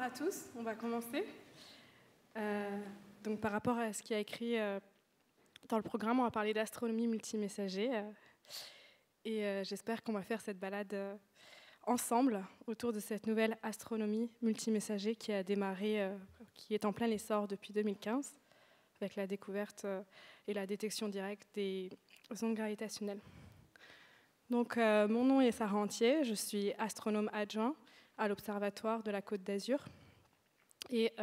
à tous, on va commencer. Donc par rapport à ce qui est écrit dans le programme, on va parler d'astronomie multimessager. J'espère qu'on va faire cette balade ensemble autour de cette nouvelle astronomie multimessager qui a démarré, qui est en plein essor depuis 2015, avec la découverte et la détection directe des ondes gravitationnelles. Donc mon nom est Sarah Antier, je suis astronome adjoint à l'Observatoire de la Côte d'Azur et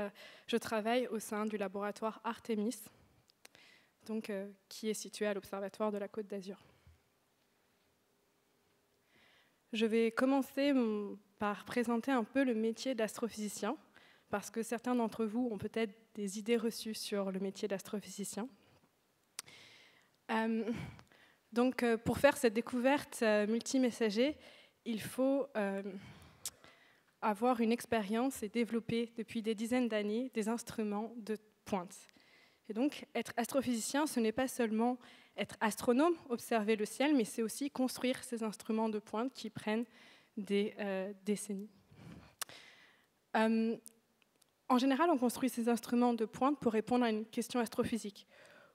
je travaille au sein du laboratoire Artemis, donc, qui est situé à l'Observatoire de la Côte d'Azur. Je vais commencer par présenter un peu le métier d'astrophysicien, parce que certains d'entre vous ont peut-être des idées reçues sur le métier d'astrophysicien. Donc, pour faire cette découverte multimessager, il faut avoir une expérience et développer depuis des dizaines d'années des instruments de pointe. Et donc, être astrophysicien, ce n'est pas seulement être astronome, observer le ciel, mais c'est aussi construire ces instruments de pointe qui prennent des décennies. En général, on construit ces instruments de pointe pour répondre à une question astrophysique,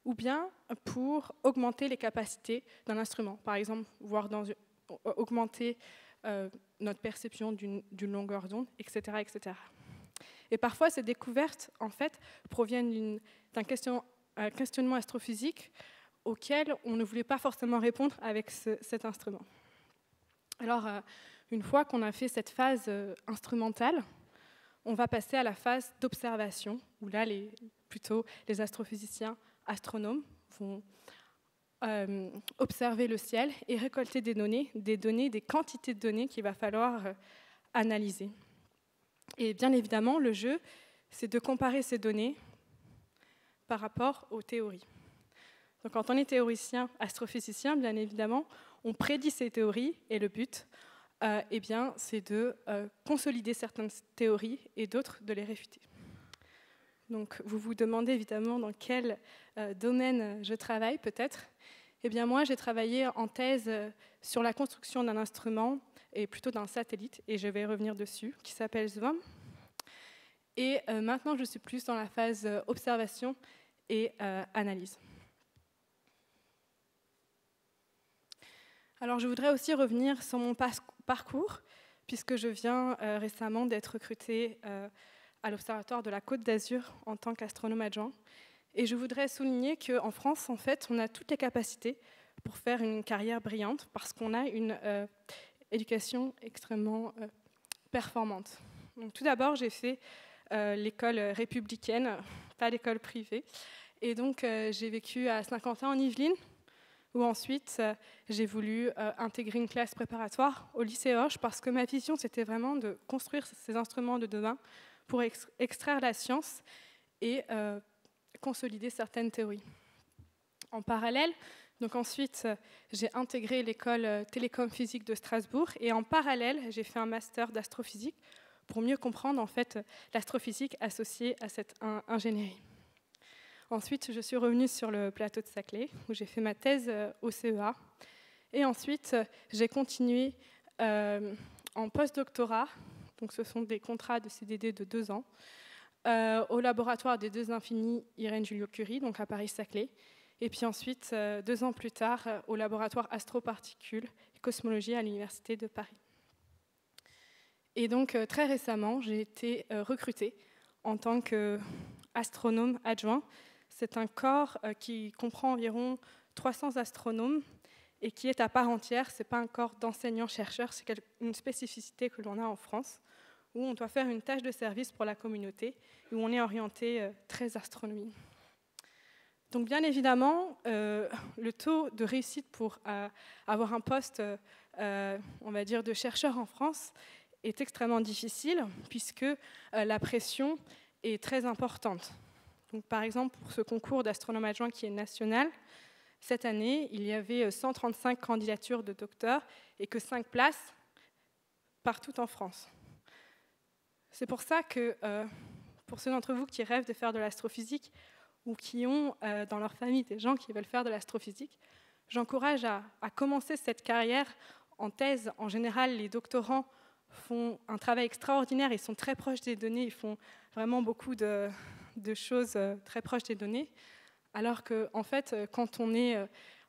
ou bien pour augmenter les capacités d'un instrument. Par exemple, augmenter notre perception d'une longueur d'onde, etc., etc. Et parfois, ces découvertes, en fait, proviennent d'un questionnement astrophysique auquel on ne voulait pas forcément répondre avec cet instrument. Alors, une fois qu'on a fait cette phase instrumentale, on va passer à la phase d'observation, où là, plutôt les astrophysiciens astronomes vont observer le ciel et récolter des quantités de données qu'il va falloir analyser. Et bien évidemment, le jeu, c'est de comparer ces données par rapport aux théories. Donc, quand on est théoricien, astrophysicien, bien évidemment, on prédit ces théories et le but, c'est de consolider certaines théories et d'autres de les réfuter. Donc, vous vous demandez évidemment dans quel domaine je travaille, peut-être. Eh bien, moi, j'ai travaillé en thèse sur la construction d'un instrument, et plutôt d'un satellite, et je vais revenir dessus, qui s'appelle SWAM. Et maintenant, je suis plus dans la phase observation et analyse. Alors, je voudrais aussi revenir sur mon parcours, puisque je viens récemment d'être recrutée à l'Observatoire de la Côte d'Azur en tant qu'astronome adjoint. Et je voudrais souligner qu'en France, en fait, on a toutes les capacités pour faire une carrière brillante parce qu'on a une éducation extrêmement performante. Donc, tout d'abord, j'ai fait l'école républicaine, pas l'école privée. Et donc, j'ai vécu à Saint-Quentin en Yvelines, où ensuite, j'ai voulu intégrer une classe préparatoire au lycée Hoche parce que ma vision, c'était vraiment de construire ces instruments de demain pour extraire la science et consolider certaines théories. En parallèle, donc ensuite, j'ai intégré l'école Télécom Physique de Strasbourg et en parallèle, j'ai fait un master d'astrophysique pour mieux comprendre en fait l'astrophysique associée à cette ingénierie. Ensuite, je suis revenue sur le plateau de Saclay où j'ai fait ma thèse au CEA et ensuite, j'ai continué en post-doctorat, donc ce sont des contrats de CDD de 2 ans, au laboratoire des 2 infinis Irène Joliot-Curie, donc à Paris-Saclay, et puis ensuite, 2 ans plus tard, au laboratoire astroparticules et cosmologie à l'Université de Paris. Et donc, très récemment, j'ai été recrutée en tant qu'astronome adjoint. C'est un corps qui comprend environ 300 astronomes et qui est à part entière. Ce n'est pas un corps d'enseignants-chercheurs, c'est une spécificité que l'on a en France, où on doit faire une tâche de service pour la communauté, où on est orienté très astronomie. Donc bien évidemment, le taux de réussite pour avoir un poste, on va dire, de chercheur en France est extrêmement difficile, puisque la pression est très importante. Donc, par exemple, pour ce concours d'astronome adjoint qui est national, cette année, il y avait 135 candidatures de docteurs et que 5 places partout en France. C'est pour ça que, pour ceux d'entre vous qui rêvent de faire de l'astrophysique ou qui ont dans leur famille des gens qui veulent faire de l'astrophysique, j'encourage à commencer cette carrière en thèse. En général, les doctorants font un travail extraordinaire, ils sont très proches des données, ils font vraiment beaucoup de choses très proches des données, alors qu'en fait, quand on est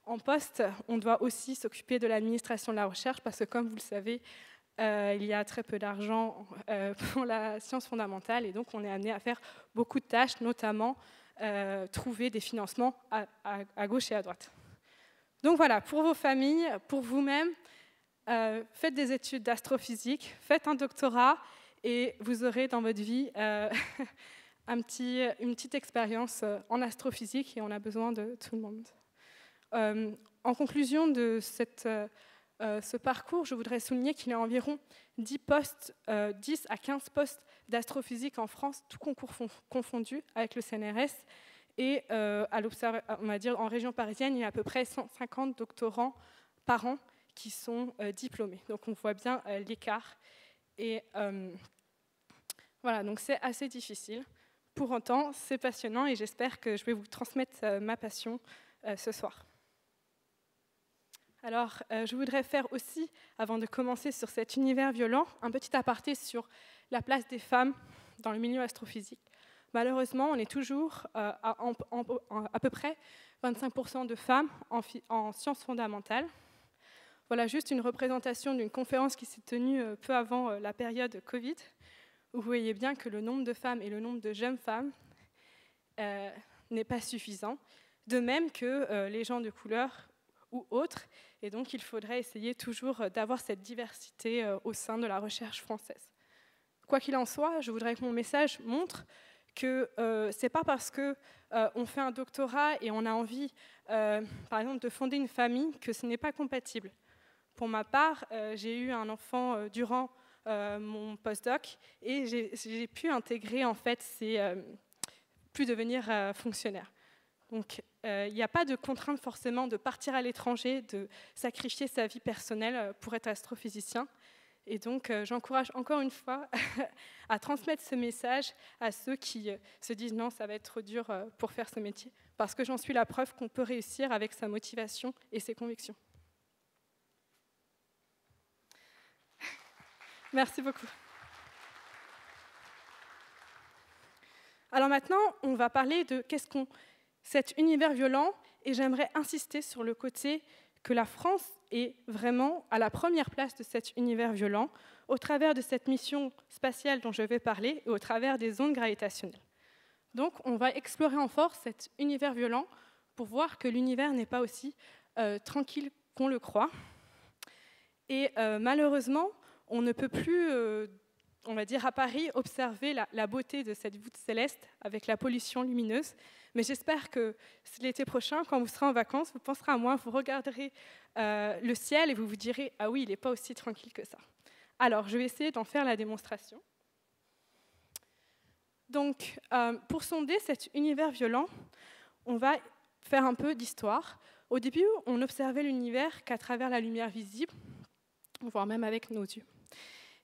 en poste, on doit aussi s'occuper de l'administration de la recherche, parce que comme vous le savez, il y a très peu d'argent pour la science fondamentale, et donc on est amené à faire beaucoup de tâches, notamment trouver des financements à gauche et à droite. Donc voilà, pour vos familles, pour vous-même, faites des études d'astrophysique, faites un doctorat, et vous aurez dans votre vie une petite expérience en astrophysique, et on a besoin de tout le monde. En conclusion de ce parcours, je voudrais souligner qu'il y a environ 10 à 15 postes d'astrophysique en France, tout concours confondus avec le CNRS. Et on va dire en région parisienne, il y a à peu près 150 doctorants par an qui sont diplômés. Donc on voit bien l'écart. Et voilà, donc c'est assez difficile. Pour autant, c'est passionnant et j'espère que je vais vous transmettre ma passion ce soir. Alors, je voudrais faire aussi, avant de commencer sur cet univers violent, un petit aparté sur la place des femmes dans le milieu astrophysique. Malheureusement, on est toujours à peu près 25% de femmes en sciences fondamentales. Voilà juste une représentation d'une conférence qui s'est tenue peu avant la période Covid, où vous voyez bien que le nombre de femmes et le nombre de jeunes femmes n'est pas suffisant, de même que les gens de couleur ou autres, et donc il faudrait essayer toujours d'avoir cette diversité au sein de la recherche française. Quoi qu'il en soit, je voudrais que mon message montre que ce n'est pas parce qu'on fait un doctorat et on a envie, par exemple, de fonder une famille, que ce n'est pas compatible. Pour ma part, j'ai eu un enfant durant mon postdoc et j'ai pu intégrer, en fait, pu devenir fonctionnaire. Donc, il n'y a pas de contrainte forcément de partir à l'étranger, de sacrifier sa vie personnelle pour être astrophysicien. Et donc, j'encourage encore une fois à transmettre ce message à ceux qui se disent « non, ça va être trop dur pour faire ce métier », parce que j'en suis la preuve qu'on peut réussir avec sa motivation et ses convictions. Merci beaucoup. Alors maintenant, on va parler de cet univers violent, et j'aimerais insister sur le côté que la France est vraiment à la première place de cet univers violent, au travers de cette mission spatiale dont je vais parler, et au travers des ondes gravitationnelles. Donc, on va explorer en force cet univers violent pour voir que l'univers n'est pas aussi tranquille qu'on le croit. Et malheureusement, on ne peut plus, on va dire à Paris, observer la beauté de cette voûte céleste avec la pollution lumineuse. Mais j'espère que l'été prochain, quand vous serez en vacances, vous penserez à moi, vous regarderez le ciel et vous vous direz « Ah oui, il n'est pas aussi tranquille que ça ». Alors, je vais essayer d'en faire la démonstration. Donc, pour sonder cet univers violent, on va faire un peu d'histoire. Au début, on observait l'univers qu'à travers la lumière visible, voire même avec nos yeux.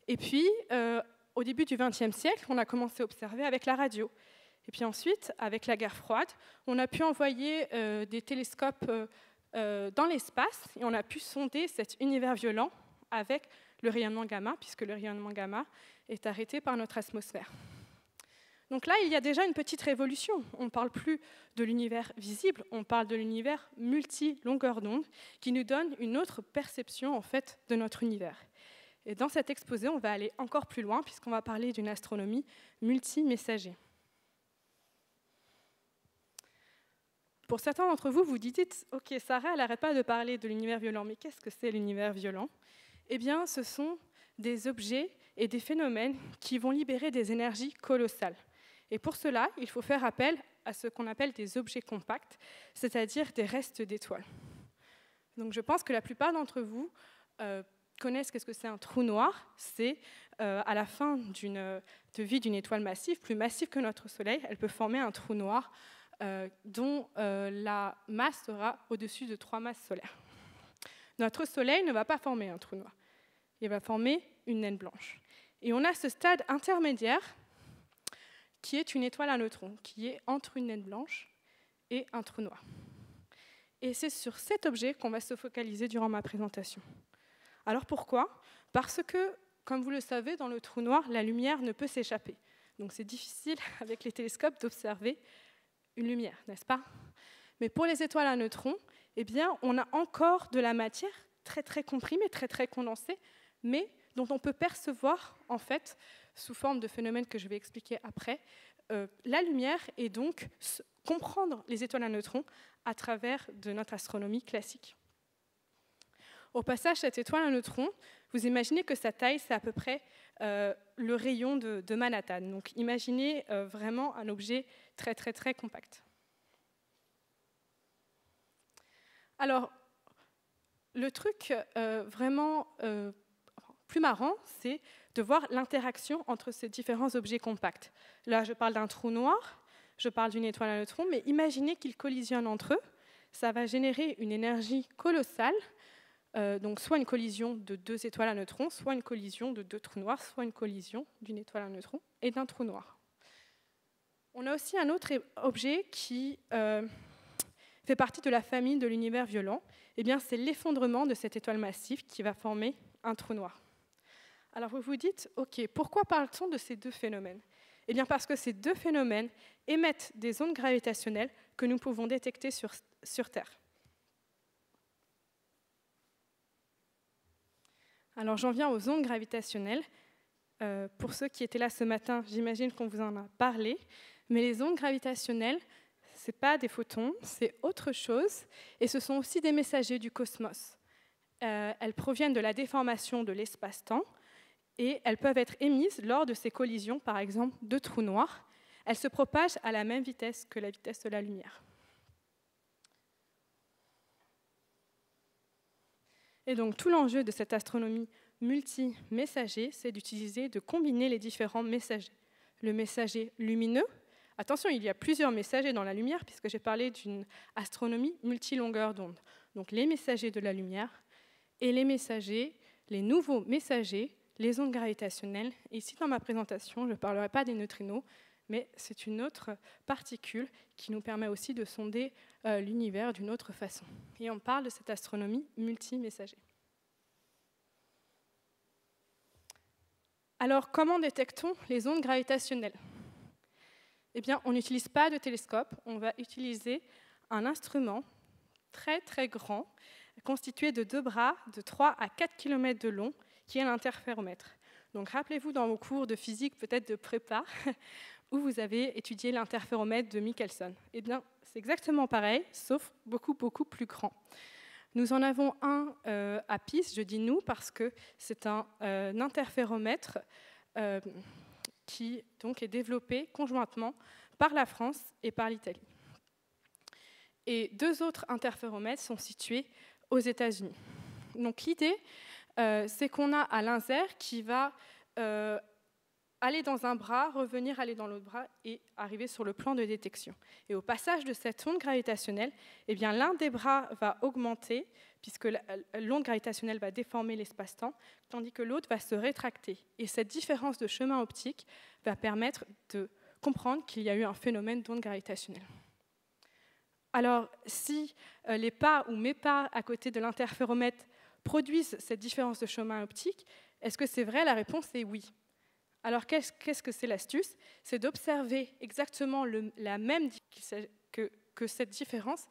Et puis, au début du XXe siècle, on a commencé à observer avec la radio. Et puis ensuite, avec la guerre froide, on a pu envoyer des télescopes dans l'espace et on a pu sonder cet univers violent avec le rayonnement gamma, puisque le rayonnement gamma est arrêté par notre atmosphère. Donc là, il y a déjà une petite révolution. On ne parle plus de l'univers visible, on parle de l'univers multi-longueur d'onde, qui nous donne une autre perception en fait, de notre univers. Et dans cet exposé, on va aller encore plus loin, puisqu'on va parler d'une astronomie multi-messager. Pour certains d'entre vous, vous dites « Ok, Sarah, elle n'arrête pas de parler de l'univers violent, mais qu'est-ce que c'est l'univers violent ?» Eh bien, ce sont des objets et des phénomènes qui vont libérer des énergies colossales. Et pour cela, il faut faire appel à ce qu'on appelle des objets compacts, c'est-à-dire des restes d'étoiles. Donc je pense que la plupart d'entre vous connaissent ce que c'est un trou noir. C'est à la fin de vie d'une étoile massive, plus massive que notre Soleil, elle peut former un trou noir dont la masse sera au-dessus de 3 masses solaires. Notre Soleil ne va pas former un trou noir, il va former une naine blanche. Et on a ce stade intermédiaire qui est une étoile à neutrons, qui est entre une naine blanche et un trou noir. Et c'est sur cet objet qu'on va se focaliser durant ma présentation. Alors pourquoi ? Parce que comme vous le savez, dans le trou noir, la lumière ne peut s'échapper. Donc c'est difficile avec les télescopes d'observer une lumière, n'est-ce pas? Mais pour les étoiles à neutrons, eh bien, on a encore de la matière très très comprimée, très très condensée, mais dont on peut percevoir, en fait, sous forme de phénomènes que je vais expliquer après, la lumière et donc comprendre les étoiles à neutrons à travers de notre astronomie classique. Au passage, cette étoile à neutrons, vous imaginez que sa taille, c'est à peu près le rayon de Manhattan. Donc imaginez vraiment un objet très très très compact. Alors, le truc vraiment plus marrant, c'est de voir l'interaction entre ces différents objets compacts. Là, je parle d'un trou noir, je parle d'une étoile à neutrons, mais imaginez qu'ils collisionnent entre eux. Ça va générer une énergie colossale, donc soit une collision de deux étoiles à neutrons, soit une collision de deux trous noirs, soit une collision d'une étoile à neutrons et d'un trou noir. On a aussi un autre objet qui fait partie de la famille de l'univers violent. Eh bien, c'est l'effondrement de cette étoile massive qui va former un trou noir. Alors vous vous dites, ok, pourquoi parle-t-on de ces deux phénomènes? Eh bien parce que ces deux phénomènes émettent des ondes gravitationnelles que nous pouvons détecter sur Terre. Alors j'en viens aux ondes gravitationnelles. Pour ceux qui étaient là ce matin, j'imagine qu'on vous en a parlé, mais les ondes gravitationnelles, ce n'est pas des photons, c'est autre chose, et ce sont aussi des messagers du cosmos. Elles proviennent de la déformation de l'espace-temps, et elles peuvent être émises lors de ces collisions, par exemple, de trous noirs. Elles se propagent à la même vitesse que la vitesse de la lumière. Et donc, tout l'enjeu de cette astronomie multi-messager, c'est de combiner les différents messagers. Le messager lumineux, attention, il y a plusieurs messagers dans la lumière, puisque j'ai parlé d'une astronomie multilongueur d'onde. Donc, les messagers de la lumière et les messagers, les nouveaux messagers, les ondes gravitationnelles. Et ici, dans ma présentation, je ne parlerai pas des neutrinos, mais c'est une autre particule qui nous permet aussi de sonder l'univers d'une autre façon. Et on parle de cette astronomie multi-messager. Alors, comment détectons les ondes gravitationnelles? Eh bien, on n'utilise pas de télescope, on va utiliser un instrument très très grand, constitué de deux bras de 3 à 4 km de long, qui est l'interféromètre. Donc rappelez-vous dans vos cours de physique, peut-être de prépa, où vous avez étudié l'interféromètre de Michelson. Eh bien, c'est exactement pareil, sauf beaucoup, beaucoup plus grand. Nous en avons un à Pise, je dis nous, parce que c'est un interféromètre qui donc, est développé conjointement par la France et par l'Italie. Et deux autres interféromètres sont situés aux États-Unis. Donc l'idée, c'est qu'on a un laser qui va aller dans un bras, revenir aller dans l'autre bras et arriver sur le plan de détection. Et au passage de cette onde gravitationnelle, eh bien, l'un des bras va augmenter, puisque l'onde gravitationnelle va déformer l'espace-temps, tandis que l'autre va se rétracter. Et cette différence de chemin optique va permettre de comprendre qu'il y a eu un phénomène d'onde gravitationnelle. Alors, si les pas ou mes pas à côté de l'interféromètre produisent cette différence de chemin optique, est-ce que c'est vrai? La réponse est oui. Alors, qu'est-ce que c'est l'astuce? C'est d'observer exactement la même que cette différence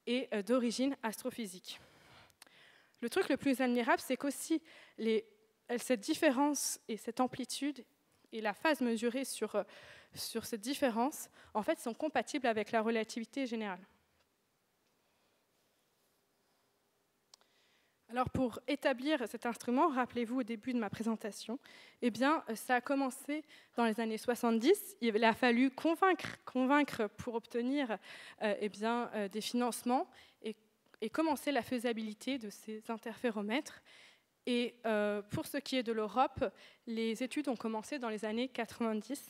est d'origine astrophysique. Le truc le plus admirable, c'est qu'aussi cette différence et cette amplitude et la phase mesurée sur cette différence, en fait, sont compatibles avec la relativité générale. Alors pour établir cet instrument, rappelez-vous au début de ma présentation, eh bien, ça a commencé dans les années 70. Il a fallu convaincre pour obtenir des financements et commencer la faisabilité de ces interféromètres. Et pour ce qui est de l'Europe, les études ont commencé dans les années 90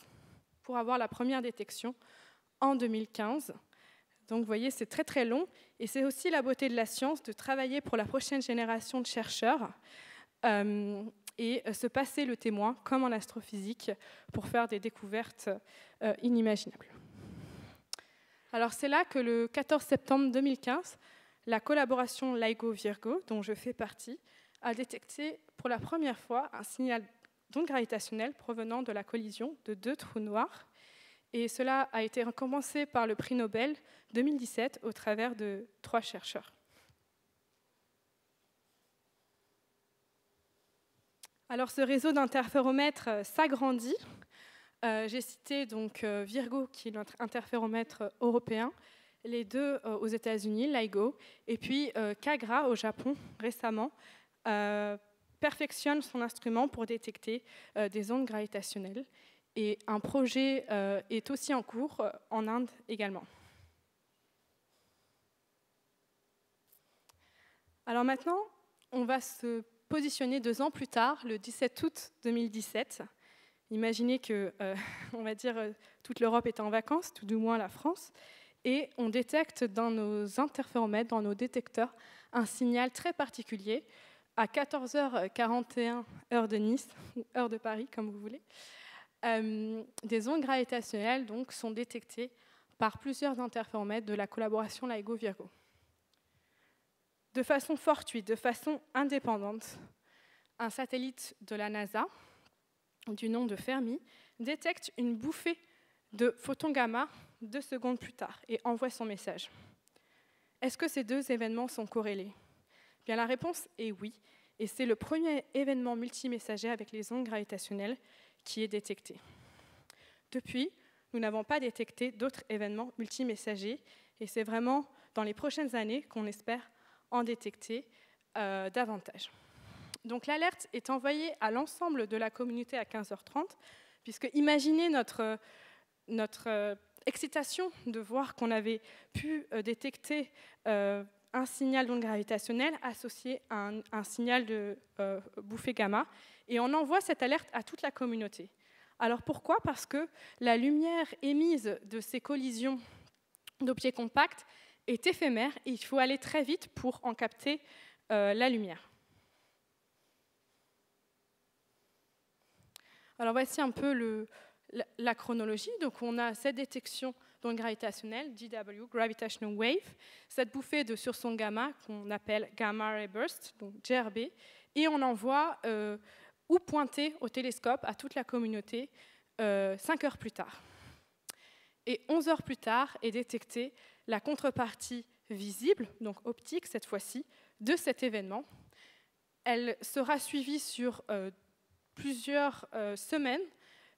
pour avoir la première détection en 2015. Donc vous voyez, c'est très très long, et c'est aussi la beauté de la science de travailler pour la prochaine génération de chercheurs et se passer le témoin, comme en astrophysique, pour faire des découvertes inimaginables. Alors c'est là que le 14 septembre 2015, la collaboration LIGO-Virgo, dont je fais partie, a détecté pour la première fois un signal d'ondes gravitationnelles provenant de la collision de 2 trous noirs. Et cela a été récompensé par le prix Nobel 2017 au travers de 3 chercheurs. Alors ce réseau d'interféromètres s'agrandit. J'ai cité donc Virgo, qui est notre interféromètre européen, les 2 aux États-Unis, LIGO, et puis Kagra au Japon récemment perfectionne son instrument pour détecter des ondes gravitationnelles. Et un projet est aussi en cours en Inde également. Alors maintenant, on va se positionner 2 ans plus tard, le 17 août 2017. Imaginez que, on va dire, toute l'Europe est en vacances, tout du moins la France, et on détecte dans nos interféromètres, dans nos détecteurs, un signal très particulier à 14h41 heure de Nice, ou heure de Paris, comme vous voulez. Des ondes gravitationnelles donc, sont détectées par plusieurs interféromètres de la collaboration LIGO-Virgo. De façon fortuite, de façon indépendante, un satellite de la NASA, du nom de Fermi, détecte une bouffée de photons gamma 2 secondes plus tard et envoie son message. Est-ce que ces 2 événements sont corrélés? Bien, la réponse est oui, et c'est le premier événement multimessager avec les ondes gravitationnelles qui est détecté. Depuis, nous n'avons pas détecté d'autres événements multimessagers, et c'est vraiment dans les prochaines années qu'on espère en détecter davantage. Donc l'alerte est envoyée à l'ensemble de la communauté à 15h30, puisque imaginez notre excitation de voir qu'on avait pu détecter un signal d'onde gravitationnelle associé à un signal de bouffée gamma, et on envoie cette alerte à toute la communauté. Alors pourquoi? Parce que la lumière émise de ces collisions d'objets compacts est éphémère et il faut aller très vite pour en capter la lumière. Alors voici un peu la chronologie. Donc on a cette détection d'ondes gravitationnelles, GW, Gravitational Wave, cette bouffée de surson gamma qu'on appelle Gamma Ray Burst, donc GRB, et on envoie ou pointer au télescope à toute la communauté 5 heures plus tard. Et 11 heures plus tard est détectée la contrepartie visible, donc optique cette fois-ci, de cet événement. Elle sera suivie sur plusieurs semaines,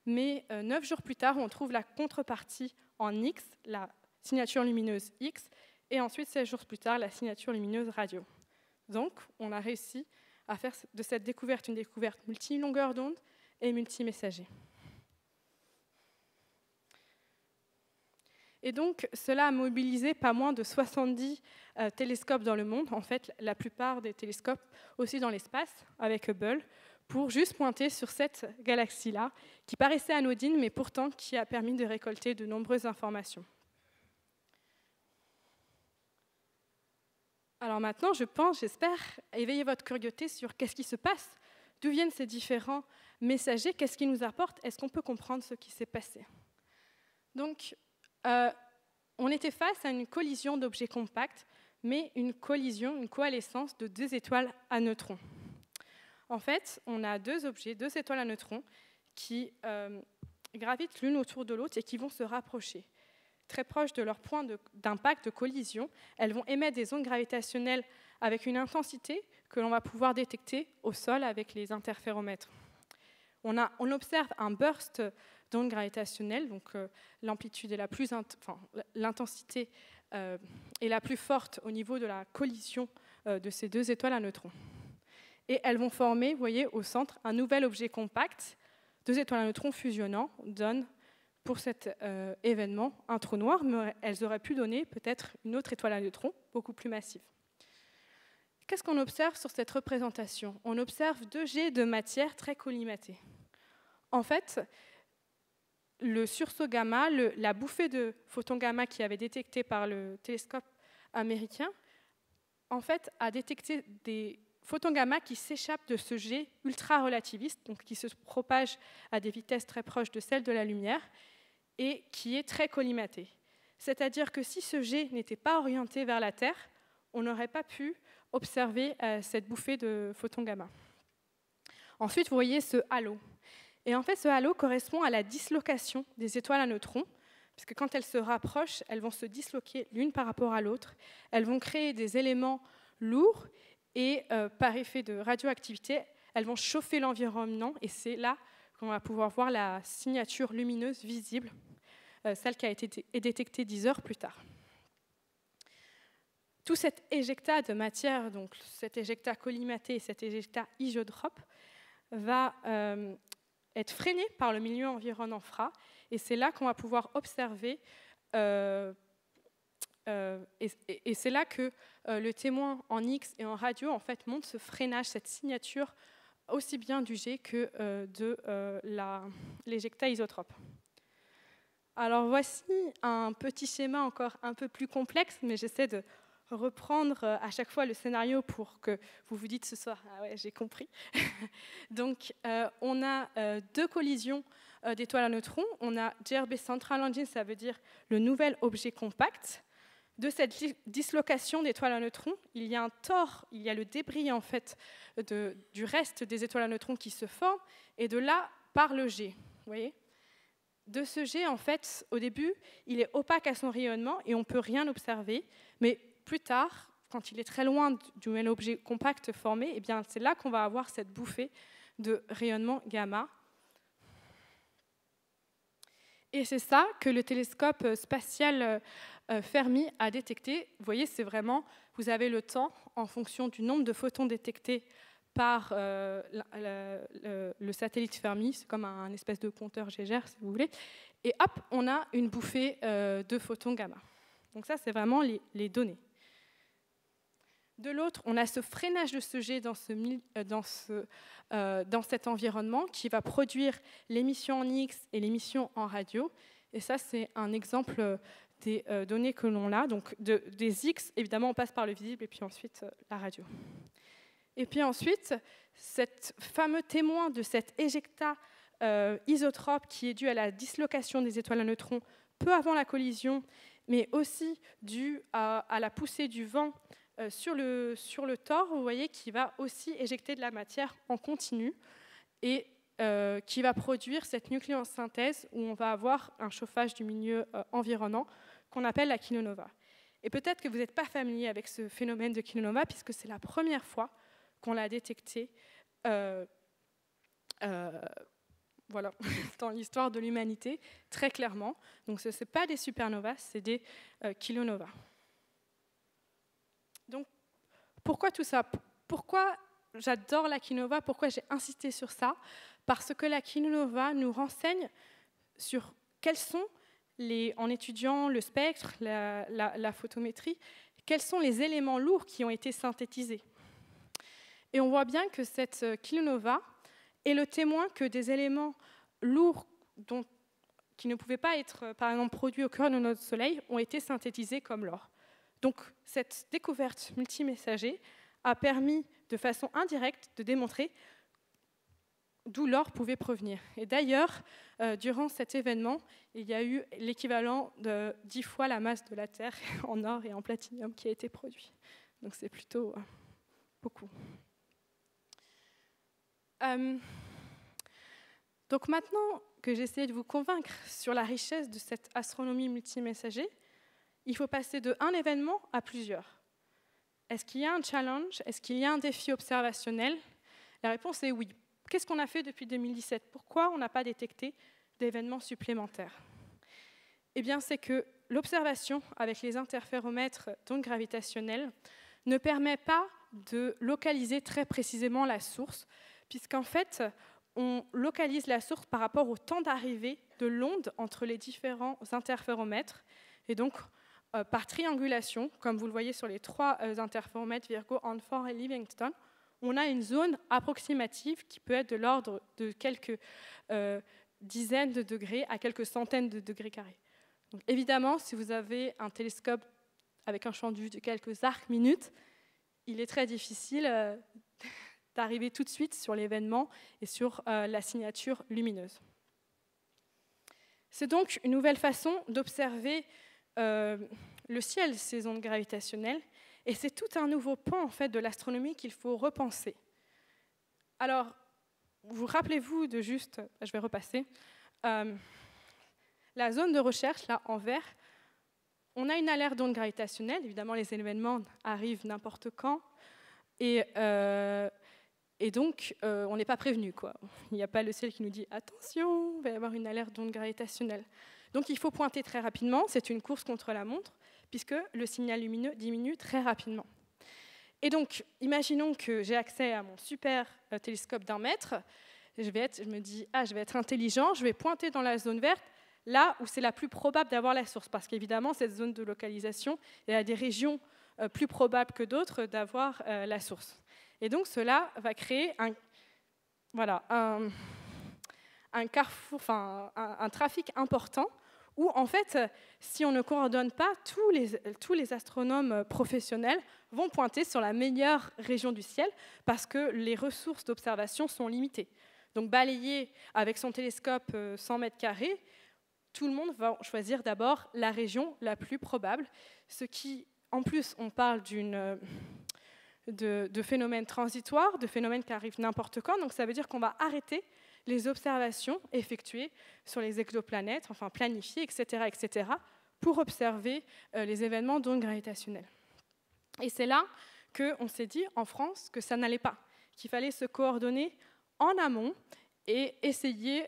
mais 9 jours plus tard, on trouve la contrepartie en X, la signature lumineuse X, et ensuite 16 jours plus tard, la signature lumineuse radio. Donc, on a réussi à faire de cette découverte une découverte multi-longueur d'onde et multimessager. Et donc, cela a mobilisé pas moins de 70 télescopes dans le monde, en fait, la plupart des télescopes aussi dans l'espace, avec Hubble, pour juste pointer sur cette galaxie-là, qui paraissait anodine, mais pourtant qui a permis de récolter de nombreuses informations. Alors maintenant, je pense, j'espère, éveiller votre curiosité sur qu'est-ce qui se passe, d'où viennent ces différents messagers, qu'est-ce qu'ils nous apportent, est-ce qu'on peut comprendre ce qui s'est passé. Donc, on était face à une collision d'objets compacts, mais une collision, une coalescence de 2 étoiles à neutrons. En fait, on a 2 objets, 2 étoiles à neutrons, qui gravitent l'une autour de l'autre et qui vont se rapprocher. Très proches de leur point d'impact, de collision, elles vont émettre des ondes gravitationnelles avec une intensité que l'on va pouvoir détecter au sol avec les interféromètres. On observe un burst d'ondes gravitationnelles, donc l'amplitude est l'intensité est la plus forte au niveau de la collision de ces 2 étoiles à neutrons. Et elles vont former, vous voyez, au centre, un nouvel objet compact. 2 étoiles à neutrons fusionnant donnent, pour cet événement, un trou noir, mais elles auraient pu donner peut-être une autre étoile à neutrons, beaucoup plus massive. Qu'est-ce qu'on observe sur cette représentation? On observe 2 jets de matière très collimatées. En fait, le sursaut gamma, la bouffée de photons gamma qui avait détecté par le télescope américain, en fait, a détecté des photons gamma qui s'échappent de ce jet ultra-relativiste, donc qui se propage à des vitesses très proches de celles de la lumière, et qui est très collimaté. C'est-à-dire que si ce jet n'était pas orienté vers la Terre, on n'aurait pas pu observer cette bouffée de photons gamma. Ensuite, vous voyez ce halo. Et en fait, ce halo correspond à la dislocation des étoiles à neutrons, puisque quand elles se rapprochent, elles vont se disloquer l'une par rapport à l'autre. Elles vont créer des éléments lourds et par effet de radioactivité, elles vont chauffer l'environnement et c'est là qu'on va pouvoir voir la signature lumineuse visible, celle qui a été détectée 10 heures plus tard. Tout cet éjectat de matière, donc cet éjectat collimaté et cet éjectat isotrope, va être freiné par le milieu environnant froid, et c'est là qu'on va pouvoir observer, et c'est là que le témoin en X et en radio en fait montre ce freinage, cette signature aussi bien du jet que de l'éjectat isotrope. Alors voici un petit schéma encore un peu plus complexe, mais j'essaie de reprendre à chaque fois le scénario pour que vous vous dites ce soir « Ah ouais, j'ai compris ». Donc on a deux collisions d'étoiles à neutrons. On a JRB Central Engine, ça veut dire le nouvel objet compact. De cette dislocation d'étoiles à neutrons, il y a un tore, il y a le débris en fait du reste des étoiles à neutrons qui se forment, et de là part le jet. Vous voyez ? De ce jet, en fait, au début, il est opaque à son rayonnement et on ne peut rien observer, mais plus tard, quand il est très loin du même objet compact formé, eh bien, c'est là qu'on va avoir cette bouffée de rayonnement gamma. Et c'est ça que le télescope spatial Fermi a détecté. Vous voyez, c'est vraiment, vous avez le temps en fonction du nombre de photons détectés par le satellite Fermi, c'est comme un espèce de compteur Geiger, si vous voulez, et hop, on a une bouffée de photons gamma. Donc ça, c'est vraiment les données. De l'autre, on a ce freinage de ce jet dans cet environnement qui va produire l'émission en X et l'émission en radio. Et ça, c'est un exemple des données que l'on a. Donc des X, évidemment, on passe par le visible et puis ensuite la radio. Et puis ensuite, cet fameux témoin de cet éjectat isotrope qui est dû à la dislocation des étoiles à neutrons peu avant la collision, mais aussi dû à la poussée du vent sur le tore, vous voyez, qui va aussi éjecter de la matière en continu et qui va produire cette nucléosynthèse où on va avoir un chauffage du milieu environnant qu'on appelle la kilonova. Et peut-être que vous n'êtes pas familier avec ce phénomène de kilonova puisque c'est la première fois qu'on l'a détecté voilà, dans l'histoire de l'humanité, très clairement. Donc ce n'est pas des supernovas, c'est des kilonovas. Donc pourquoi tout ça ? Pourquoi j'adore la kilonova ? Pourquoi j'ai insisté sur ça ? Parce que la kilonova nous renseigne sur quels sont, en étudiant le spectre, la photométrie, quels sont les éléments lourds qui ont été synthétisés. Et on voit bien que cette kilonova est le témoin que des éléments lourds qui ne pouvaient pas être, par exemple, produits au cœur de notre Soleil ont été synthétisés comme l'or. Donc, cette découverte multimessager a permis, de façon indirecte, de démontrer d'où l'or pouvait provenir. Et d'ailleurs, durant cet événement, il y a eu l'équivalent de 10 fois la masse de la Terre en or et en platinium qui a été produit. Donc, c'est plutôt beaucoup. Donc maintenant que j'ai essayé de vous convaincre sur la richesse de cette astronomie multimessager, il faut passer de un événement à plusieurs. Est-ce qu'il y a un challenge? Est-ce qu'il y a un défi observationnel? La réponse est oui. Qu'est-ce qu'on a fait depuis 2017? Pourquoi on n'a pas détecté d'événements supplémentaires? Eh bien, c'est que l'observation avec les interféromètres d'ondes gravitationnelles ne permet pas de localiser très précisément la source, puisqu'en fait, on localise la source par rapport au temps d'arrivée de l'onde entre les différents interféromètres. Et donc, par triangulation, comme vous le voyez sur les trois interféromètres, Virgo, Hanford et Livingston, on a une zone approximative qui peut être de l'ordre de quelques dizaines de degrés à quelques centaines de degrés carrés. Donc, évidemment, si vous avez un télescope avec un champ de vue de quelques arcs-minutes, il est très difficile d'arriver tout de suite sur l'événement et sur la signature lumineuse. C'est donc une nouvelle façon d'observer le ciel, ces ondes gravitationnelles, et c'est tout un nouveau pan en fait, de l'astronomie qu'il faut repenser. Alors, vous rappelez-vous de juste, je vais repasser, la zone de recherche, là, en vert, on a une alerte d'onde gravitationnelle. Évidemment, les événements arrivent n'importe quand. Et donc, on n'est pas prévenu, quoi. Il n'y a pas le ciel qui nous dit « Attention, il va y avoir une alerte d'onde gravitationnelle ». Donc, il faut pointer très rapidement. C'est une course contre la montre, puisque le signal lumineux diminue très rapidement. Et donc, imaginons que j'ai accès à mon super télescope d'1 mètre. Je me dis « Ah, je vais être intelligent, je vais pointer dans la zone verte, là où c'est la plus probable d'avoir la source. » Parce qu'évidemment, cette zone de localisation, il y a des régions plus probables que d'autres d'avoir la source. Et donc, cela va créer un carrefour, enfin, un trafic important où, en fait, si on ne coordonne pas, tous les astronomes professionnels vont pointer sur la meilleure région du ciel parce que les ressources d'observation sont limitées. Donc, balayer avec son télescope 100 mètres carrés, tout le monde va choisir d'abord la région la plus probable, ce qui, en plus, on parle de phénomènes transitoires, de phénomènes qui arrivent n'importe quand, donc ça veut dire qu'on va arrêter les observations effectuées sur les exoplanètes, enfin planifiées, etc., pour observer les événements d'ondes gravitationnelles. Et c'est là qu'on s'est dit, en France, que ça n'allait pas, qu'il fallait se coordonner en amont et essayer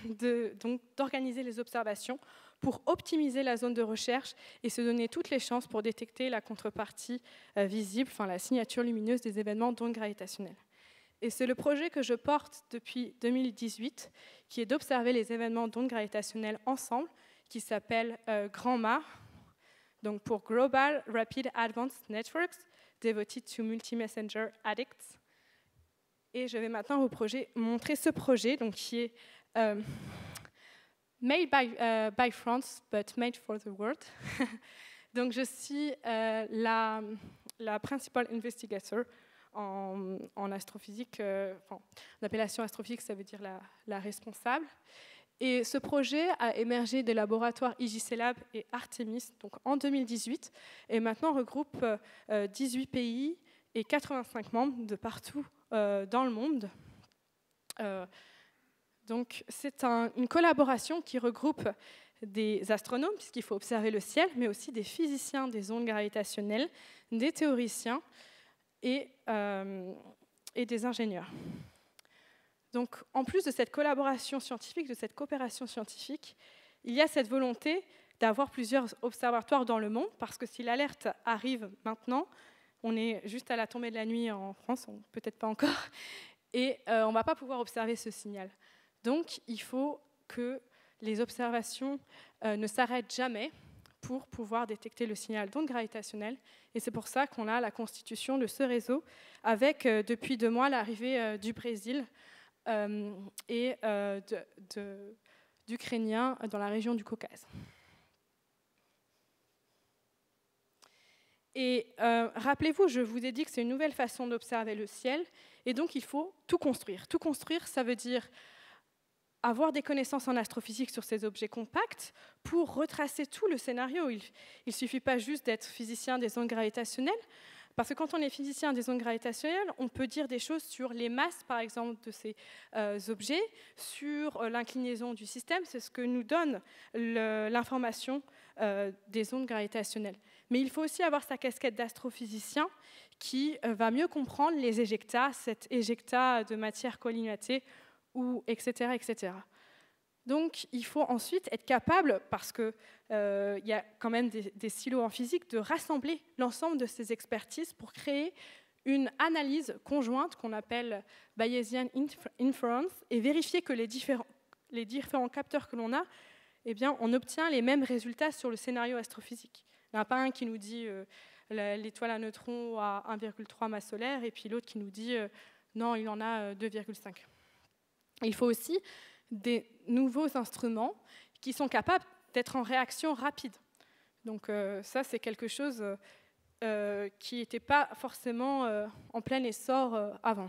d'organiser les observations pour optimiser la zone de recherche et se donner toutes les chances pour détecter la contrepartie visible, enfin la signature lumineuse des événements d'ondes gravitationnelles. Et c'est le projet que je porte depuis 2018, qui est d'observer les événements d'ondes gravitationnelles ensemble, qui s'appelle GRANDMA, donc pour Global Rapid Advanced Networks Devoted to Multi-Messenger Addicts. Et je vais maintenant vous montrer ce projet, donc, qui est made by France, but made for the world. Donc je suis la principal investigator en astrophysique, en appellation astrophysique, ça veut dire la responsable. Et ce projet a émergé des laboratoires IJC Lab et Artemis donc en 2018, et maintenant regroupe 18 pays et 85 membres de partout dans le monde. Donc c'est une collaboration qui regroupe des astronomes, puisqu'il faut observer le ciel, mais aussi des physiciens des ondes gravitationnelles, des théoriciens et des ingénieurs. Donc, en plus de cette collaboration scientifique, de cette coopération scientifique, il y a cette volonté d'avoir plusieurs observatoires dans le monde, parce que si l'alerte arrive maintenant, on est juste à la tombée de la nuit en France, peut-être pas encore, et on ne va pas pouvoir observer ce signal. Donc, il faut que les observations ne s'arrêtent jamais pour pouvoir détecter le signal d'onde gravitationnelle. Et c'est pour ça qu'on a la constitution de ce réseau, avec, depuis 2 mois, l'arrivée du Brésil et d'Ukrainiens dans la région du Caucase. Et rappelez-vous, je vous ai dit que c'est une nouvelle façon d'observer le ciel, et donc il faut tout construire. Tout construire, ça veut dire avoir des connaissances en astrophysique sur ces objets compacts pour retracer tout le scénario. Il ne suffit pas juste d'être physicien des ondes gravitationnelles, parce que quand on est physicien des ondes gravitationnelles, on peut dire des choses sur les masses, par exemple, de ces objets, sur l'inclinaison du système. C'est ce que nous donne l'information des ondes gravitationnelles. Mais il faut aussi avoir sa casquette d'astrophysicien qui va mieux comprendre les éjectats, cet éjectat de matière collimatée, ou etc., etc. Donc, il faut ensuite être capable, parce qu'il y a quand même des silos en physique, de rassembler l'ensemble de ces expertises pour créer une analyse conjointe qu'on appelle Bayesian Inference et vérifier que les différents capteurs que l'on a, eh bien, on obtient les mêmes résultats sur le scénario astrophysique. Il n'y en a pas un qui nous dit l'étoile à neutrons a 1,3 masse solaire et puis l'autre qui nous dit non, il en a 2,5. Il faut aussi des nouveaux instruments qui sont capables d'être en réaction rapide. Donc ça, c'est quelque chose qui n'était pas forcément en plein essor avant.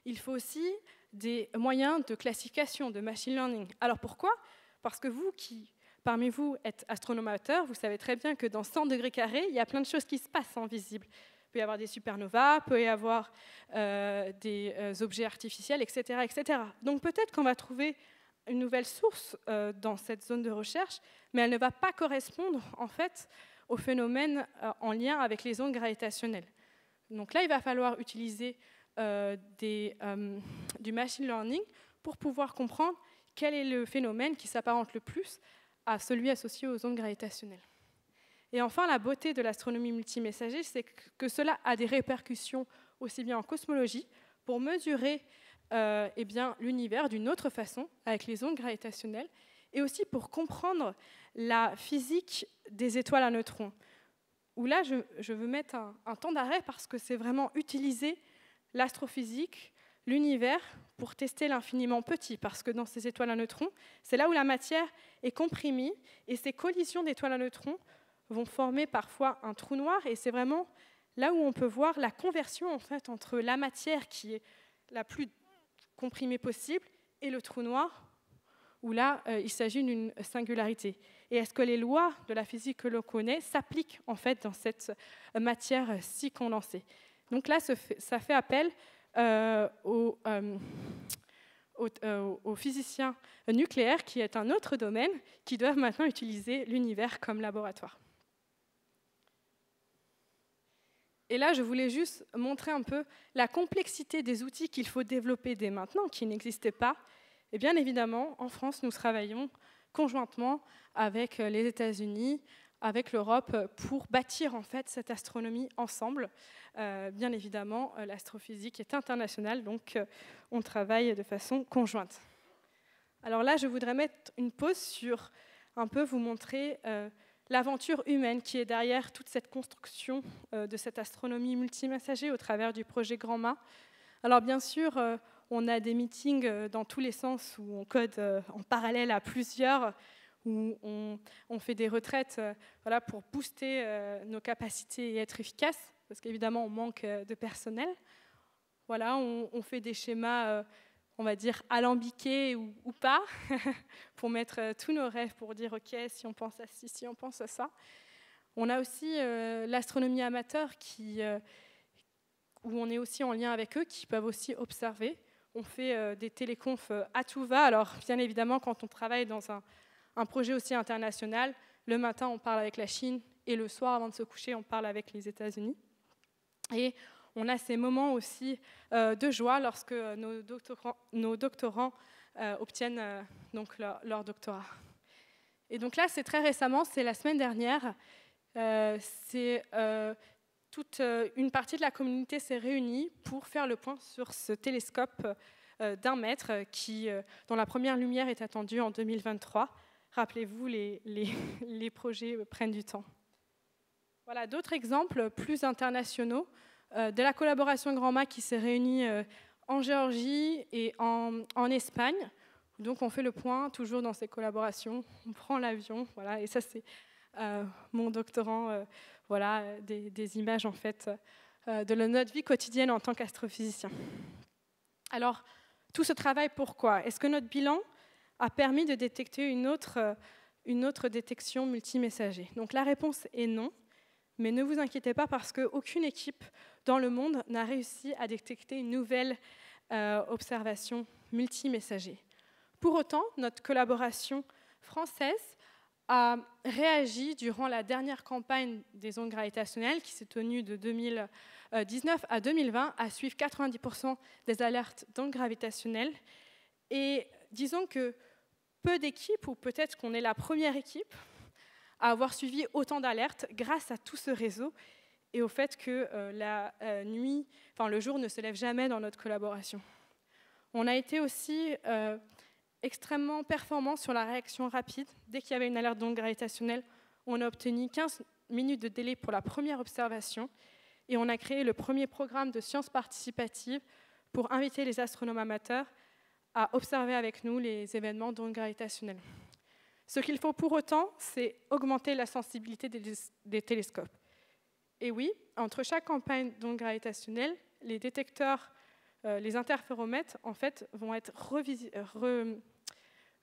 Il faut aussi des moyens de classification, de machine learning. Alors pourquoi ? Parce que vous qui, parmi vous, êtes astronome amateur, vous savez très bien que dans 100 degrés carrés, il y a plein de choses qui se passent en visible. Il peut y avoir des supernovas, il peut y avoir des objets artificiels, etc., etc. Donc peut-être qu'on va trouver une nouvelle source dans cette zone de recherche, mais elle ne va pas correspondre en fait au phénomène en lien avec les ondes gravitationnelles. Donc là, il va falloir utiliser du machine learning pour pouvoir comprendre quel est le phénomène qui s'apparente le plus à celui associé aux ondes gravitationnelles. Et enfin, la beauté de l'astronomie multimessager, c'est que cela a des répercussions aussi bien en cosmologie, pour mesurer l'univers d'une autre façon, avec les ondes gravitationnelles, et aussi pour comprendre la physique des étoiles à neutrons. Où là, je veux mettre un temps d'arrêt parce que c'est vraiment utiliser l'astrophysique, l'univers, pour tester l'infiniment petit, parce que dans ces étoiles à neutrons, c'est là où la matière est comprimée, et ces collisions d'étoiles à neutrons vont former parfois un trou noir, et c'est vraiment là où on peut voir la conversion en fait, entre la matière qui est la plus comprimée possible et le trou noir, où là, il s'agit d'une singularité. Et est-ce que les lois de la physique que l'on connaît s'appliquent en fait dans cette matière si condensée? Donc là, ça fait appel aux physiciens nucléaires, qui est un autre domaine, qui doivent maintenant utiliser l'univers comme laboratoire. Et là, je voulais juste montrer un peu la complexité des outils qu'il faut développer dès maintenant, qui n'existaient pas. Et bien évidemment, en France, nous travaillons conjointement avec les États-Unis, avec l'Europe, pour bâtir en fait cette astronomie ensemble. Bien évidemment, l'astrophysique est internationale, donc on travaille de façon conjointe. Alors là, je voudrais mettre une pause sur un peu vous montrer l'aventure humaine qui est derrière toute cette construction de cette astronomie multimessager au travers du projet Grand-Mât. Alors bien sûr, on a des meetings dans tous les sens où on code en parallèle à plusieurs, où on fait des retraites voilà, pour booster nos capacités et être efficaces, parce qu'évidemment on manque de personnel. Voilà, on fait des schémas, on va dire, alambiqués ou pas, pour mettre tous nos rêves, pour dire ok, si on pense à ci, si on pense à ça. On a aussi l'astronomie amateur où on est aussi en lien avec eux, qui peuvent aussi observer. On fait des téléconfs à tout va. Alors, bien évidemment, quand on travaille dans un projet aussi international, le matin, on parle avec la Chine, et le soir, avant de se coucher, on parle avec les États-Unis. Et on a ces moments aussi de joie lorsque nos doctorants obtiennent donc leur doctorat. Et donc là, c'est très récemment, c'est la semaine dernière, toute une partie de la communauté s'est réunie pour faire le point sur ce télescope d'1 mètre dont la première lumière est attendue en 2023. Rappelez-vous, les projets prennent du temps. Voilà d'autres exemples plus internationaux de la collaboration Grand-Mât qui s'est réunie en Géorgie et en Espagne. Donc on fait le point toujours dans ces collaborations, on prend l'avion, voilà, et ça c'est mon doctorant, voilà, des images en fait de notre vie quotidienne en tant qu'astrophysicien. Alors, tout ce travail, pourquoi? Est-ce que notre bilan a permis de détecter une autre détection multimessager? Donc la réponse est non, mais ne vous inquiétez pas parce qu'aucune équipe dans le monde n'a réussi à détecter une nouvelle observation multimessager. Pour autant, notre collaboration française a réagi durant la dernière campagne des ondes gravitationnelles qui s'est tenue de 2019 à 2020 à suivre 90% des alertes d'ondes gravitationnelles. Et disons que peu d'équipes, ou peut-être qu'on est la première équipe, à avoir suivi autant d'alertes grâce à tout ce réseau et au fait que le jour ne se lève jamais dans notre collaboration. On a été aussi extrêmement performant sur la réaction rapide. Dès qu'il y avait une alerte d'onde gravitationnelle, on a obtenu 15 minutes de délai pour la première observation et on a créé le premier programme de sciences participatives pour inviter les astronomes amateurs à observer avec nous les événements d'ondes gravitationnelles. Ce qu'il faut pour autant, c'est augmenter la sensibilité des télescopes. Et oui, entre chaque campagne d'ondes gravitationnelles, les détecteurs, les interféromètres, en fait, vont être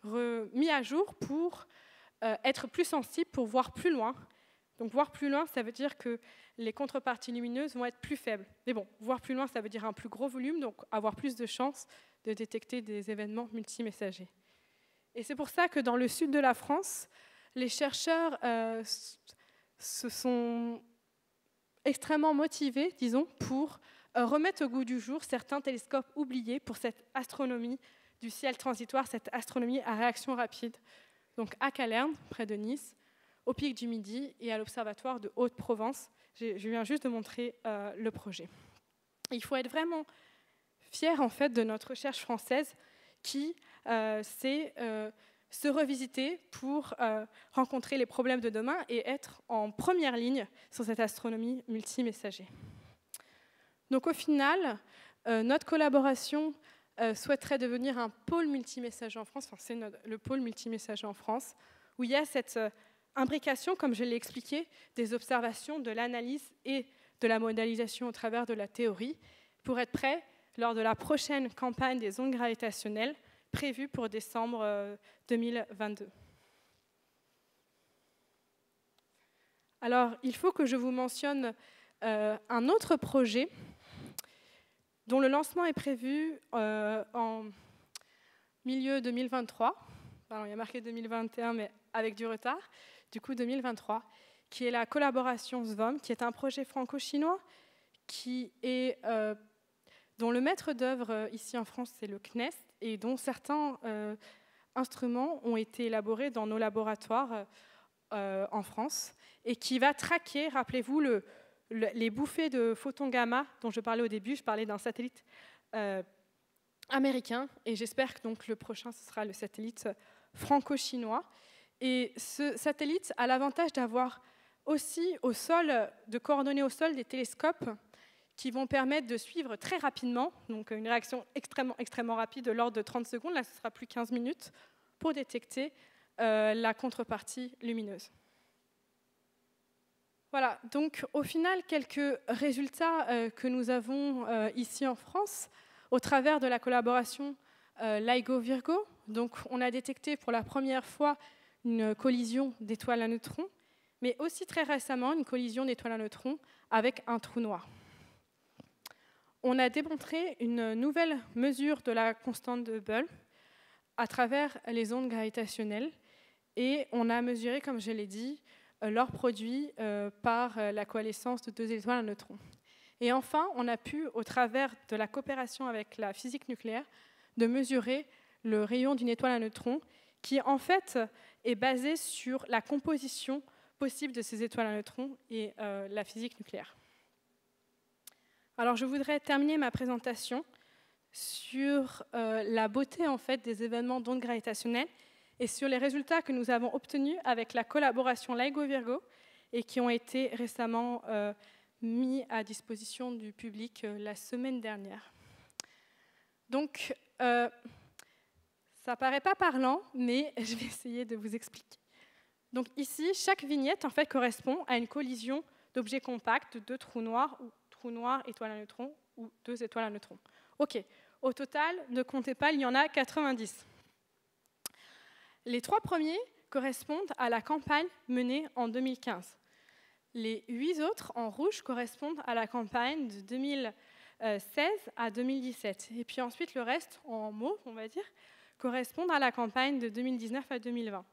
remis à jour pour être plus sensibles, pour voir plus loin, Donc voir plus loin, ça veut dire que les contreparties lumineuses vont être plus faibles. Mais bon, voir plus loin, ça veut dire un plus gros volume, donc avoir plus de chances de détecter des événements multimessagers. Et c'est pour ça que dans le sud de la France, les chercheurs se sont extrêmement motivés, disons, pour remettre au goût du jour certains télescopes oubliés pour cette astronomie du ciel transitoire, cette astronomie à réaction rapide. Donc à Calerne, près de Nice, au Pic du Midi et à l'Observatoire de Haute-Provence. Je viens juste de montrer le projet. Il faut être vraiment fier en fait, de notre recherche française qui sait se revisiter pour rencontrer les problèmes de demain et être en première ligne sur cette astronomie multimessager. Donc au final, notre collaboration souhaiterait devenir un pôle multimessager en France, enfin, c'est le pôle multimessager en France, où il y a cette imbrication, comme je l'ai expliqué, des observations, de l'analyse et de la modélisation au travers de la théorie, pour être prêt lors de la prochaine campagne des ondes gravitationnelles, prévue pour décembre 2022. Alors, il faut que je vous mentionne un autre projet dont le lancement est prévu en milieu 2023. Alors, il y a marqué 2021, mais avec du retard. Du coup, 2023, qui est la collaboration SVOM, qui est un projet franco-chinois dont le maître d'œuvre ici en France, c'est le CNES, et dont certains instruments ont été élaborés dans nos laboratoires en France, et qui va traquer, rappelez-vous, les bouffées de photons gamma dont je parlais au début. Je parlais d'un satellite américain, et j'espère que donc, le prochain, ce sera le satellite franco-chinois. Et ce satellite a l'avantage d'avoir aussi au sol, de coordonner au sol des télescopes qui vont permettre de suivre très rapidement, donc une réaction extrêmement rapide de l'ordre de 30 secondes, là ce sera plus 15 minutes, pour détecter la contrepartie lumineuse. Voilà, donc au final, quelques résultats que nous avons ici en France, au travers de la collaboration LIGO-Virgo. Donc on a détecté pour la première fois une collision d'étoiles à neutrons, mais aussi très récemment une collision d'étoiles à neutrons avec un trou noir. On a démontré une nouvelle mesure de la constante de Hubble à travers les ondes gravitationnelles, et on a mesuré, comme je l'ai dit, leur produit par la coalescence de deux étoiles à neutrons. Et enfin, on a pu, au travers de la coopération avec la physique nucléaire, de mesurer le rayon d'une étoile à neutrons, qui en fait est basé sur la composition possible de ces étoiles à neutrons et la physique nucléaire. Alors je voudrais terminer ma présentation sur la beauté en fait, des événements d'ondes gravitationnelles et sur les résultats que nous avons obtenus avec la collaboration LIGO-Virgo et qui ont été récemment mis à disposition du public la semaine dernière. Donc, ça paraît pas parlant, mais je vais essayer de vous expliquer. Donc ici, chaque vignette en fait, correspond à une collision d'objets compacts, de deux trous noirs, ou trous noirs, étoiles à neutrons, ou deux étoiles à neutrons. OK. Au total, ne comptez pas, il y en a 90. Les trois premiers correspondent à la campagne menée en 2015. Les 8 autres, en rouge, correspondent à la campagne de 2016 à 2017. Et puis ensuite, le reste, en mauve, on va dire, correspondent à la campagne de 2019 à 2020.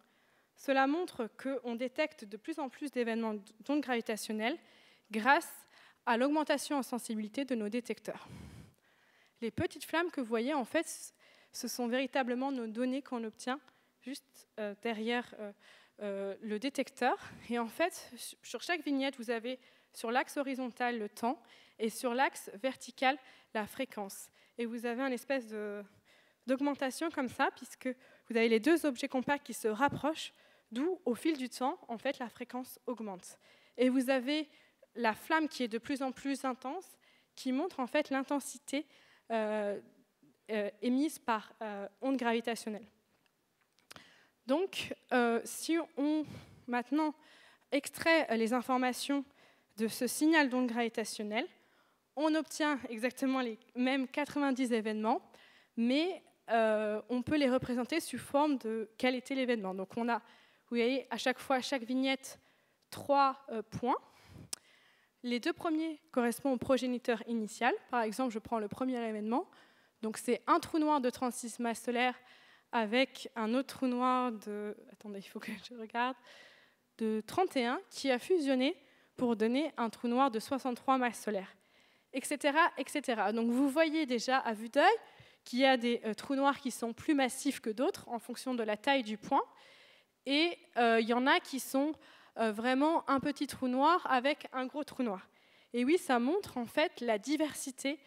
Cela montre qu'on détecte de plus en plus d'événements d'ondes gravitationnelles grâce à l'augmentation en sensibilité de nos détecteurs. Les petites flammes que vous voyez, en fait, ce sont véritablement nos données qu'on obtient juste derrière le détecteur. Et en fait, sur chaque vignette, vous avez sur l'axe horizontal le temps et sur l'axe vertical la fréquence. Et vous avez une espèce d'augmentation comme ça, puisque vous avez les deux objets compacts qui se rapprochent, d'où, au fil du temps, en fait, la fréquence augmente. Et vous avez la flamme qui est de plus en plus intense, qui montre en fait l'intensité émise par ondes gravitationnelles. Donc, si on maintenant extrait les informations de ce signal d'ondes gravitationnelles, on obtient exactement les mêmes 90 événements, mais on peut les représenter sous forme de quel était l'événement. Donc on a, vous voyez, à chaque fois, chaque vignette, 3 points. Les 2 premiers correspondent au progéniteur initial. Par exemple, je prends le premier événement. Donc, c'est un trou noir de 36 masses solaires avec un autre trou noir de... Attendez, il faut que je regarde. De 31 qui a fusionné pour donner un trou noir de 63 masses solaires, etc., etc. Donc, vous voyez déjà à vue d'œil qu'il y a des trous noirs qui sont plus massifs que d'autres en fonction de la taille du point. Et il y en a qui sont vraiment un petit trou noir avec un gros trou noir. Et oui, ça montre en fait la diversité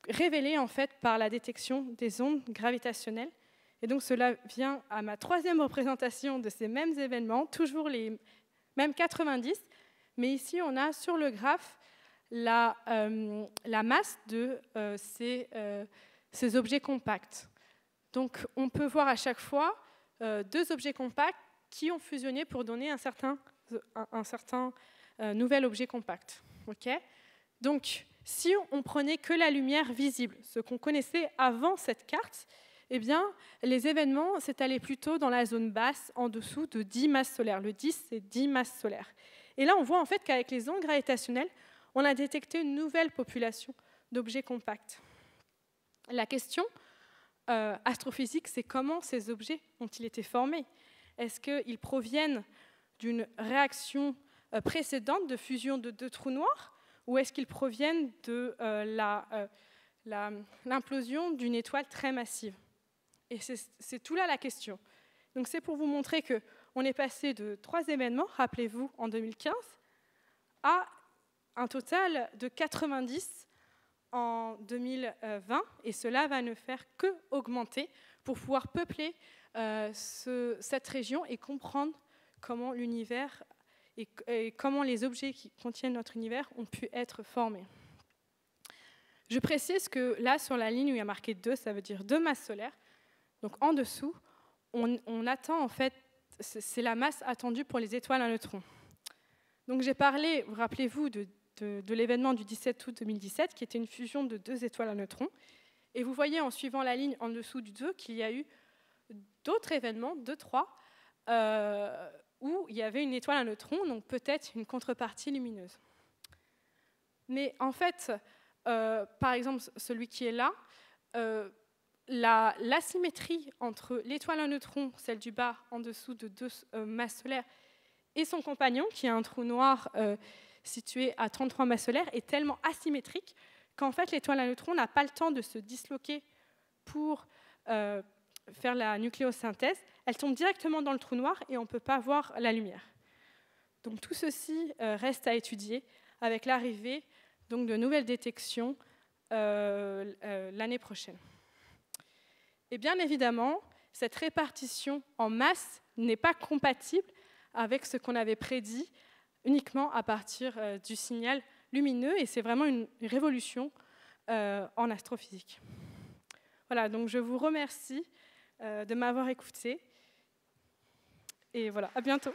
révélée en fait par la détection des ondes gravitationnelles. Et donc cela vient à ma 3e représentation de ces mêmes événements, toujours les mêmes 90, mais ici on a sur le graphe la masse de ces objets compacts. Donc on peut voir à chaque fois 2 objets compacts qui ont fusionné pour donner un certain nouvel objet compact. Okay. Donc, si on prenait que la lumière visible, ce qu'on connaissait avant cette carte, eh bien, les événements s'étalaient plutôt dans la zone basse, en dessous de 10 masses solaires. Le 10, c'est 10 masses solaires. Et là, on voit en fait qu'avec les ondes gravitationnelles, on a détecté une nouvelle population d'objets compacts. La question astrophysique, c'est comment ces objets ont-ils été formés? Est-ce qu'ils proviennent d'une réaction précédente de fusion de 2 trous noirs ou est-ce qu'ils proviennent de l'implosion d'une étoile très massive? Et c'est tout là la question. Donc c'est pour vous montrer qu'on est passé de 3 événements, rappelez-vous, en 2015, à un total de 90 en 2020, et cela va ne faire qu'augmenter pour pouvoir peupler cette région et comprendre comment l'univers et comment les objets qui contiennent notre univers ont pu être formés. Je précise que là, sur la ligne où il y a marqué 2, ça veut dire 2 masses solaires. Donc en dessous, on attend en fait, c'est la masse attendue pour les étoiles à neutrons. Donc j'ai parlé, vous rappelez-vous, de l'événement du 17 août 2017, qui était une fusion de 2 étoiles à neutrons. Et vous voyez en suivant la ligne en dessous du 2 qu'il y a eu d'autres événements, 2, 3, où il y avait une étoile à neutrons, donc peut-être une contrepartie lumineuse. Mais en fait, par exemple, celui qui est là, l'asymétrie entre l'étoile à neutrons, celle du bas, en dessous de 2 masses solaires, et son compagnon, qui est un trou noir situé à 33 masses solaires, est tellement asymétrique qu'en fait, l'étoile à neutrons n'a pas le temps de se disloquer pour faire la nucléosynthèse. Elle tombe directement dans le trou noir et on ne peut pas voir la lumière. Donc tout ceci reste à étudier avec l'arrivée de nouvelles détections l'année prochaine. Et bien évidemment, cette répartition en masse n'est pas compatible avec ce qu'on avait prédit uniquement à partir du signal lumineux, et c'est vraiment une révolution en astrophysique. Voilà, donc je vous remercie de m'avoir écouté, et voilà, à bientôt.